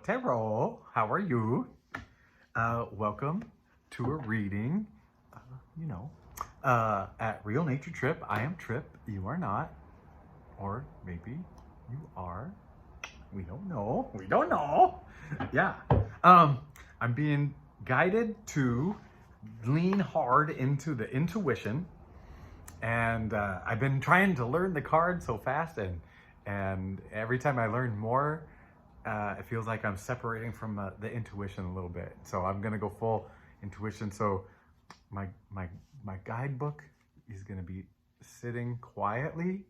Tarot, how are you? Welcome to a reading, at Real Nature Trip. I am Trip, you are not, or maybe you are. We don't know. Yeah. I'm being guided to lean hard into the intuition, and I've been trying to learn the cards so fast, and every time I learn more, it feels like I'm separating from the intuition a little bit. So I'm gonna go full intuition. So my guidebook is gonna be sitting quietly.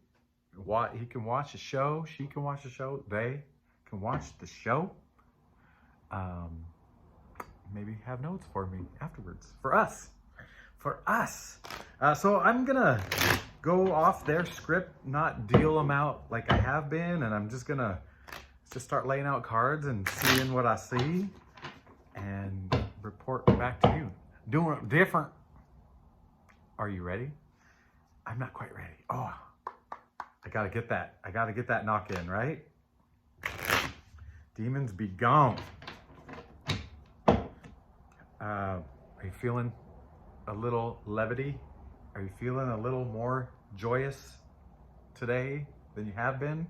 He can watch a show, she can watch a show, they can watch the show. Maybe have notes for me afterwards. For us. So I'm gonna go off their script, not deal them out like I have been, and I'm just gonna start laying out cards and seeing what I see and report back to you. Doing it different. Are you ready? I'm not quite ready. Oh, I gotta get that knock in, right? Demons be gone. Are you feeling a little levity? Are you feeling a little more joyous today than you have been?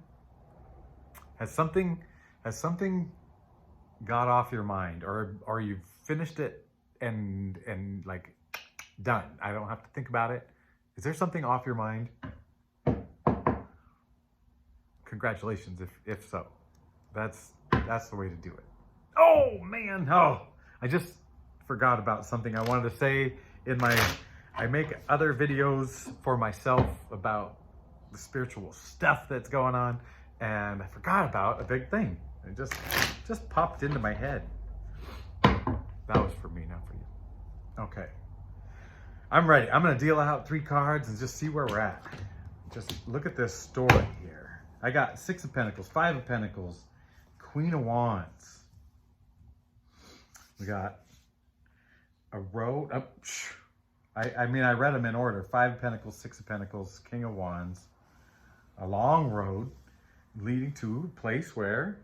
Has something got off your mind, or you've finished it and like done? I don't have to think about it. Is there something off your mind? Congratulations, if so. That's the way to do it. Oh man, I just forgot about something I wanted to say I make other videos for myself about the spiritual stuff that's going on, and I forgot about a big thing. It just popped into my head. That was for me, not for you. Okay. I'm ready. I'm gonna deal out 3 cards and just see where we're at. Just look at this story here. I got 6 of Pentacles, 5 of Pentacles, Queen of Wands. We got a road. I read them in order. 5 of Pentacles, 6 of Pentacles, King of Wands. A long road leading to a place where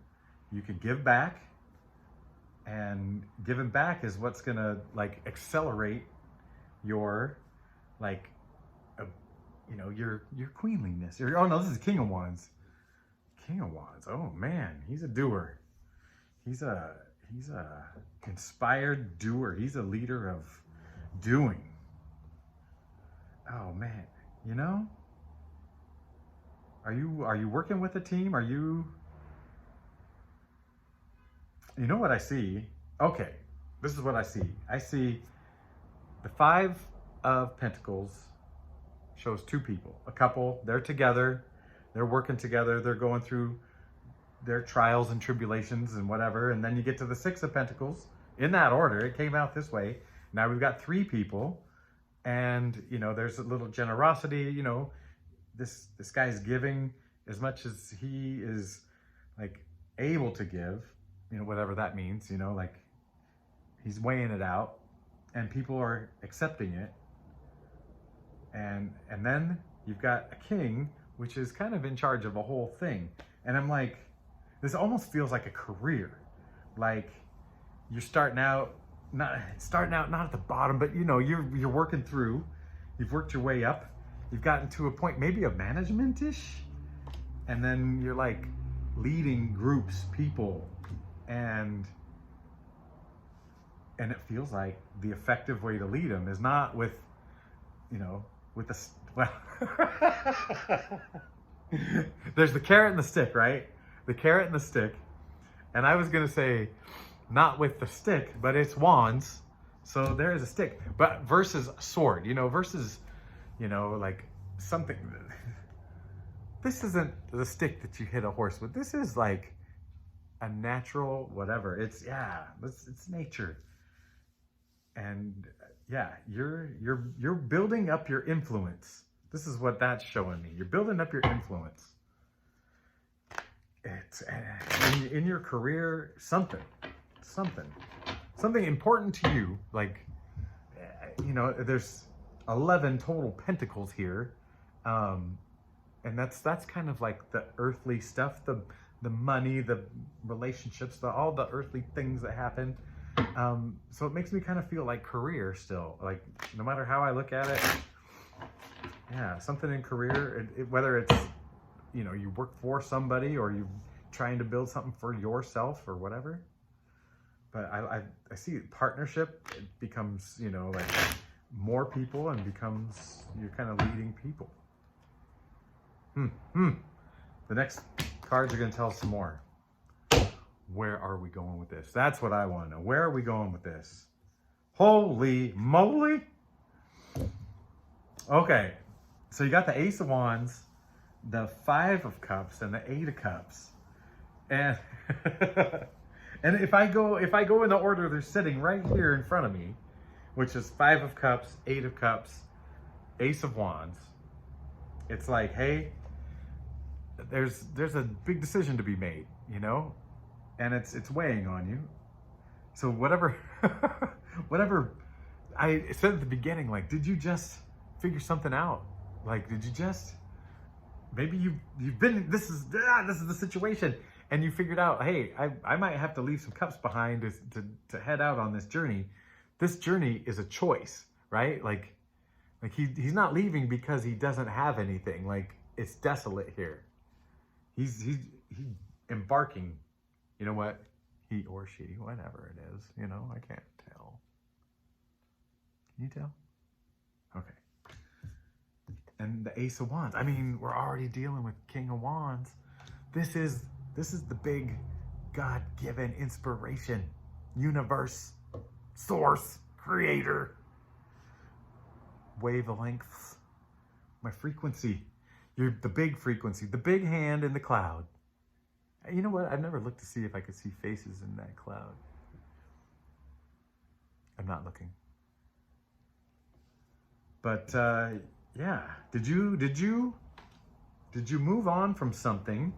you can give back, and giving back is what's gonna like accelerate your your queenliness. Oh no, this is King of Wands. King of Wands. Oh man, he's a doer. He's a inspired doer. He's a leader of doing. Oh man, Are you working with a team? You know what I see? Okay, this is what I see. I see the 5 of Pentacles shows 2 people, a couple. They're together, they're working together, they're going through their trials and tribulations and whatever. And then you get to the 6 of Pentacles in that order. It came out this way. Now we've got 3 people, and there's a little generosity. This guy's giving as much as he is like able to give, whatever that means, like he's weighing it out, and people are accepting it. And then you've got a king, which is kind of in charge of a whole thing. And I'm like, this almost feels like a career. Like you're starting out not at the bottom, but you're working through, you've worked your way up. You've gotten to a point, maybe of management-ish, and then you're like leading groups, people, and it feels like the effective way to lead them is not with, with the, well, there's the carrot and the stick, right? The carrot and the stick. And I was gonna say, not with the stick, but it's wands. So there is a stick, but versus a sword, versus, like something. This isn't the stick that you hit a horse with. This is like a natural whatever. It's nature. And yeah, you're building up your influence. This is what that's showing me. You're building up your influence. It's in your career, something important to you. Like, there's 11 total pentacles here, and that's kind of like the earthly stuff, the the money, the relationships, all the earthly things that happen. So it makes me kind of feel like career still. Like no matter how I look at it, yeah, something in career, whether it's, you know, you work for somebody or you're trying to build something for yourself or whatever. But I see partnership, it becomes, you know, like more people and becomes, you're kind of leading people. The next cards are going to tell us some more. Where are we going with this? That's what I want to know. Where are we going with this? Holy moly. Okay. So you got the Ace of Wands, the 5 of Cups, and the 8 of Cups. And and if I go in the order they're sitting right here in front of me, which is 5 of Cups, 8 of Cups, Ace of Wands, it's like, hey, there's a big decision to be made, you know? And it's weighing on you. So whatever I said at the beginning, like, did you just figure something out? Like, did you just, maybe you've been, this is the situation, and you figured out, hey, I might have to leave some cups behind to head out on this journey. This journey is a choice, right? Like he's not leaving because he doesn't have anything. Like, it's desolate here. He's embarking. You know what? He or she, whatever it is, you know, I can't tell. Can you tell? Okay. And the Ace of Wands. I mean, we're already dealing with King of Wands. This is the big God-given inspiration, universe, source, creator, wavelengths, my frequency. You're the big frequency, the big hand in the cloud. You know what? I've never looked to see if I could see faces in that cloud. I'm not looking. But yeah, did you move on from something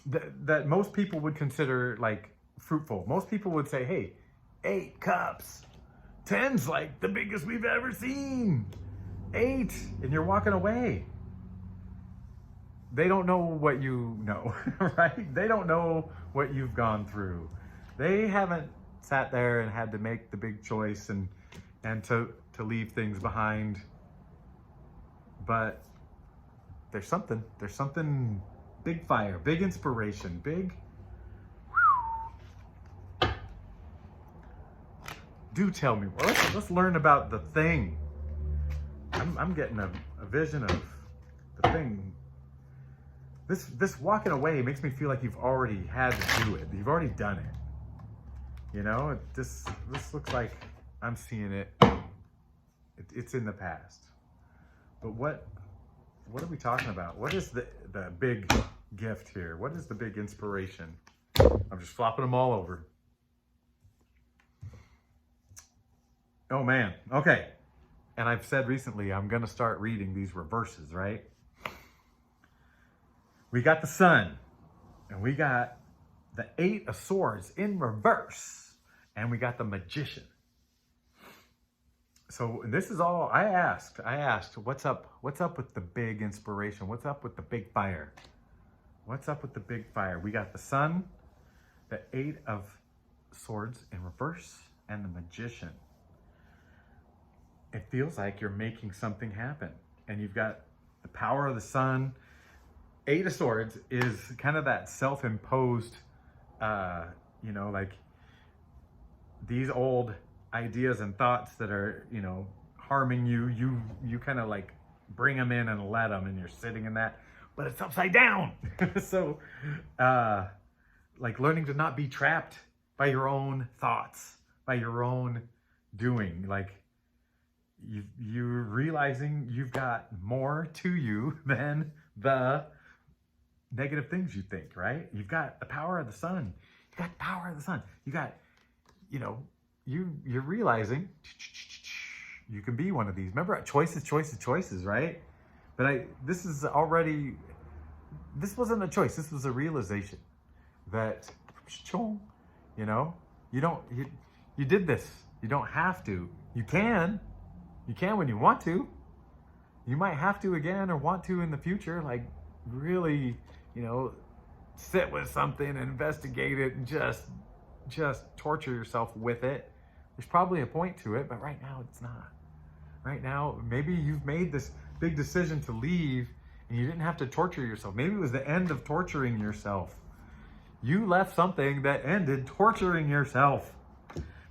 that most people would consider like fruitful? Most people would say, hey, 8 cups, 10's like the biggest we've ever seen. 8, and you're walking away. They don't know what you know, right? They don't know what you've gone through. They haven't sat there and had to make the big choice and to leave things behind. But there's something big fire, big inspiration, big. Do tell me, well, let's learn about the thing. I'm getting a vision of the thing. This walking away makes me feel like you've already had to do it. You've already done it. You know, this looks like I'm seeing it. It's in the past. But what are we talking about? What is the big gift here? What is the big inspiration? I'm just flopping them all over. Oh man, okay. And I've said recently, I'm gonna start reading these reverses, right? We got the Sun, and we got the 8 of Swords in reverse, and we got the Magician. So this is all I asked, what's up with the big inspiration? What's up with the big fire? What's up with the big fire? We got the Sun, the 8 of Swords in reverse, and the Magician. It feels like you're making something happen, and you've got the power of the Sun. 8 of Swords is kind of that self-imposed, you know, like these old ideas and thoughts that are, you know, harming you. You kind of like bring them in and let them, and you're sitting in that, but it's upside down. So, like learning to not be trapped by your own thoughts, by your own doing. Like you're realizing you've got more to you than the negative things you think, right? You've got the power of the Sun. You got the power of the Sun. You got, you know, you're realizing you can be one of these. Remember, choices, right? But this wasn't a choice. This was a realization that, you know, you did this. You don't have to. You can when you want to. You might have to again or want to in the future, like really, you know, sit with something and investigate it and just torture yourself with it. There's probably a point to it, but right now it's not. Right now, maybe you've made this big decision to leave and you didn't have to torture yourself. Maybe it was the end of torturing yourself. You left something that ended torturing yourself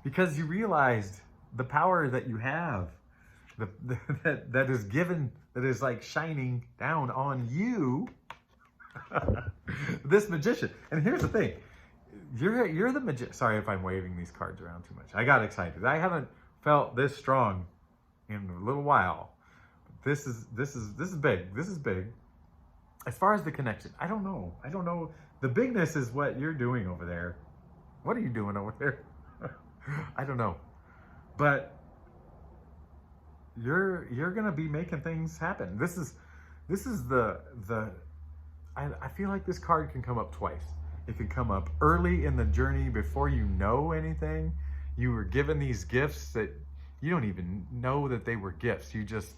because you realized the power that you have, that is given, that is like shining down on you, this magician. And here's the thing, you're the magician. Sorry if I'm waving these cards around too much. I got excited. I haven't felt this strong in a little while. This is big. This is big. As far as the connection, I don't know. The bigness is what you're doing over there. What are you doing over there? I don't know. But you're gonna be making things happen. This is the I feel like this card can come up twice. It can come up early in the journey before you know anything. You were given these gifts that you don't even know that they were gifts. You just,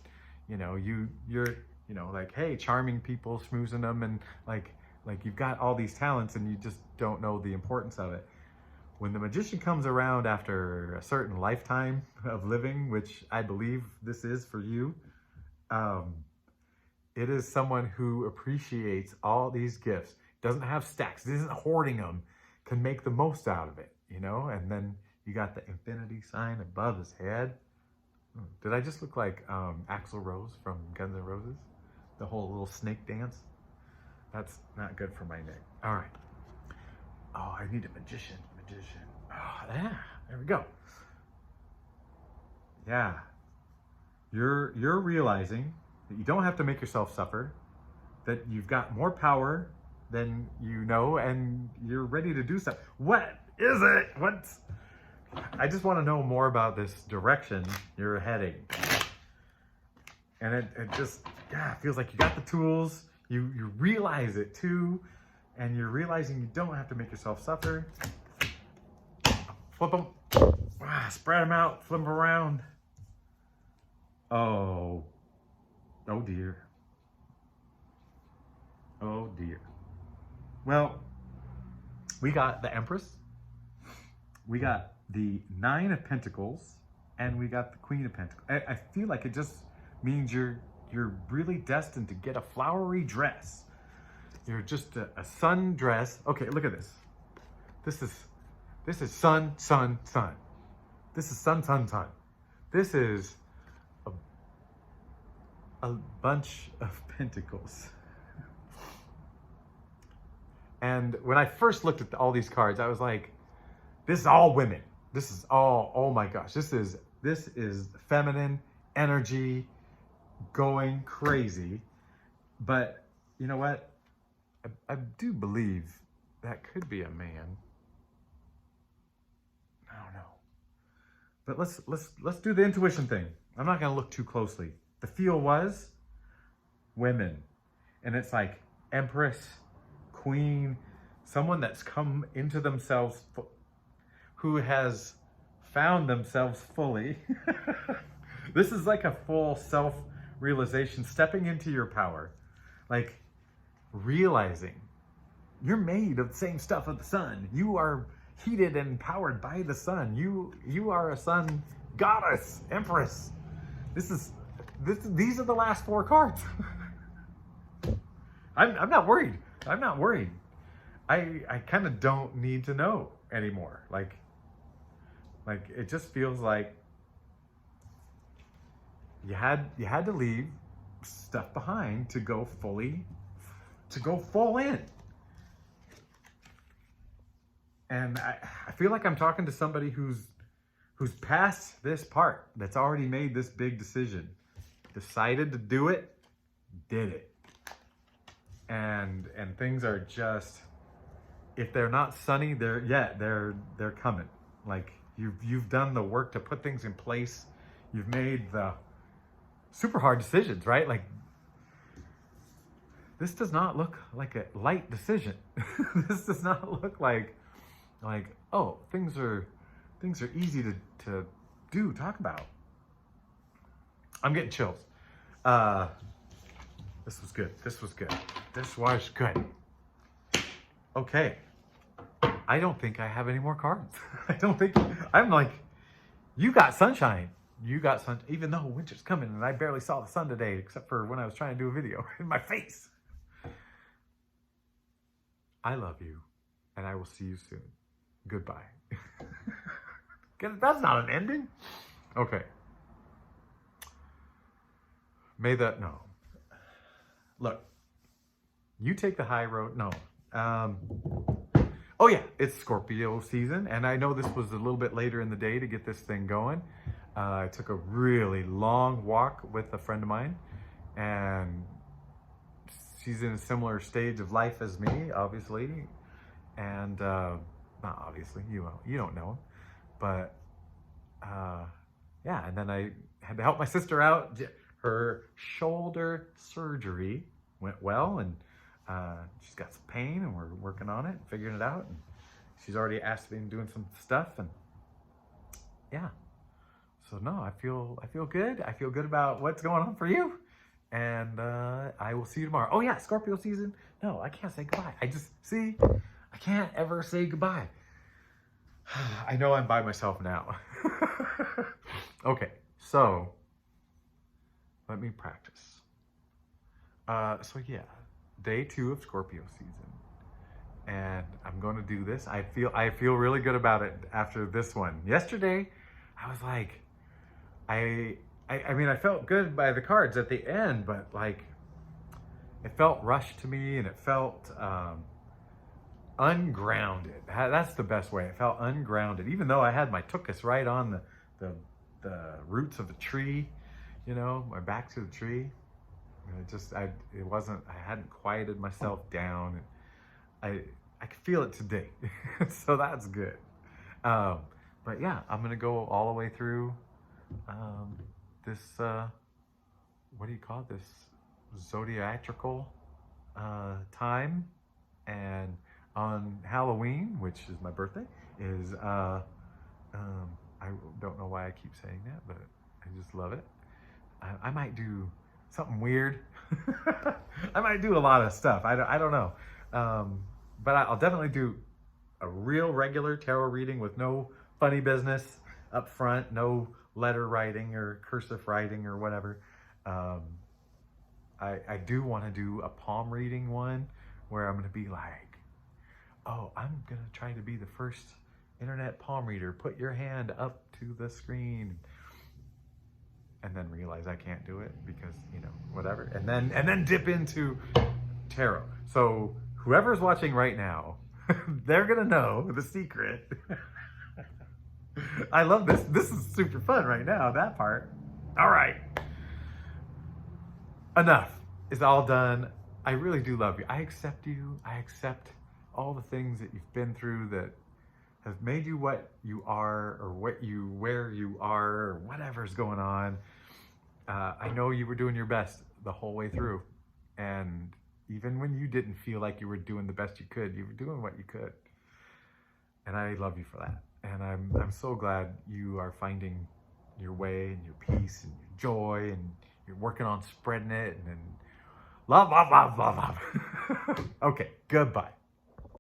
you're like, hey, charming people, schmoozing them, and like you've got all these talents and you just don't know the importance of it. When the magician comes around after a certain lifetime of living, which I believe this is for you, it is someone who appreciates all these gifts, doesn't have stacks, isn't hoarding them, can make the most out of it, and then you got the infinity sign above his head. Did I just look like Axl Rose from Guns N' Roses? The whole little snake dance? That's not good for my neck. All right. Oh, I need a magician. Oh, yeah, there we go. Yeah. You're realizing that you don't have to make yourself suffer, that you've got more power than you know, and you're ready to do something. What is it? I just want to know more about this direction you're heading. And it just, feels like you got the tools. You realize it too. And you're realizing you don't have to make yourself suffer. Flip them. Spread them out. Flip them around. Oh dear. Oh dear. Well, we got the Empress. We got the Nine of Pentacles. And we got the Queen of Pentacles. I feel like it just means you're really destined to get a flowery dress. You're just a sun dress. Okay, look at this. This is sun, sun, sun. This is sun, sun, sun. This is a bunch of pentacles. And when I first looked at all these cards, I was like, this is all women. This is all, oh my gosh, this is feminine energy going crazy. But you know what? I do believe that could be a man. I don't know. But let's do the intuition thing. I'm not gonna look too closely. The feel was women. And it's like Empress, Queen, someone that's come into themselves, who has found themselves fully. This is like a full self-realization, stepping into your power. Like realizing you're made of the same stuff of the sun. You are heated and powered by the sun. You are a sun goddess, Empress. These are the last four cards. I'm not worried. I'm not worried. I kind of don't need to know anymore. Like it just feels like you had to leave stuff behind to go full in. And I feel like I'm talking to somebody who's past this part, that's already made this big decision, decided to do it, did it. And things are just, if they're not sunny, they're coming. Like you've done the work to put things in place. You've made the super hard decisions, right? Like this does not look like a light decision. This does not look like, oh, things are easy to do, talk about. I'm getting chills. This was good. This was good. Okay. I don't think I have any more cards. I don't think, I'm like, you got sunshine. You got sun, even though winter's coming and I barely saw the sun today, except for when I was trying to do a video in my face. I love you, and I will see you soon. Goodbye. That's not an ending. Okay. No. Look, you take the high road. No. Oh yeah, it's Scorpio season, and I know this was a little bit later in the day to get this thing going. I took a really long walk with a friend of mine, and she's in a similar stage of life as me, obviously, and not obviously, you don't know, but yeah. And then I had to help my sister out. Her shoulder surgery went well, and she's got some pain, and we're working on it, figuring it out. And she's already asked me and doing some stuff, and yeah. So no, I feel good. I feel good about what's going on for you, and I will see you tomorrow. Oh yeah, Scorpio season. No, I can't say goodbye. I can't ever say goodbye. I know I'm by myself now. Okay, so let me practice. So yeah, day 2 of Scorpio season, and I'm going to do this. I feel really good about it after this one. Yesterday, I was like, I mean, I felt good by the cards at the end, but like, it felt rushed to me, and it felt ungrounded. That's the best way. It felt ungrounded, even though I had my tuchus right on the roots of the tree, you know, my back to the tree. I hadn't quieted myself down. I could feel it today. So that's good. But yeah, I'm gonna go all the way through this what do you call it? This zodiacal time. And on Halloween, which is my birthday, is I don't know why I keep saying that, but I just love it. I might do something weird. I might do a lot of stuff. I don't know. But I'll definitely do a real regular tarot reading with no funny business up front, no letter writing or cursive writing or whatever. I do want to do a palm reading one where I'm going to be like, oh, I'm going to try to be the first internet palm reader. Put your hand up to the screen. And then realize I can't do it because, you know, whatever. And then dip into tarot. So whoever's watching right now, they're going to know the secret. I love this. This is super fun right now, that part. All right. Enough. It's all done. I really do love you. I accept you. I accept all the things that you've been through that have made you what you are, or where you are, or whatever's going on. I know you were doing your best the whole way through. And even when you didn't feel like you were doing the best you could, you were doing what you could. And I love you for that. And I'm so glad you are finding your way and your peace and your joy, and you're working on spreading it, and love. Okay, goodbye.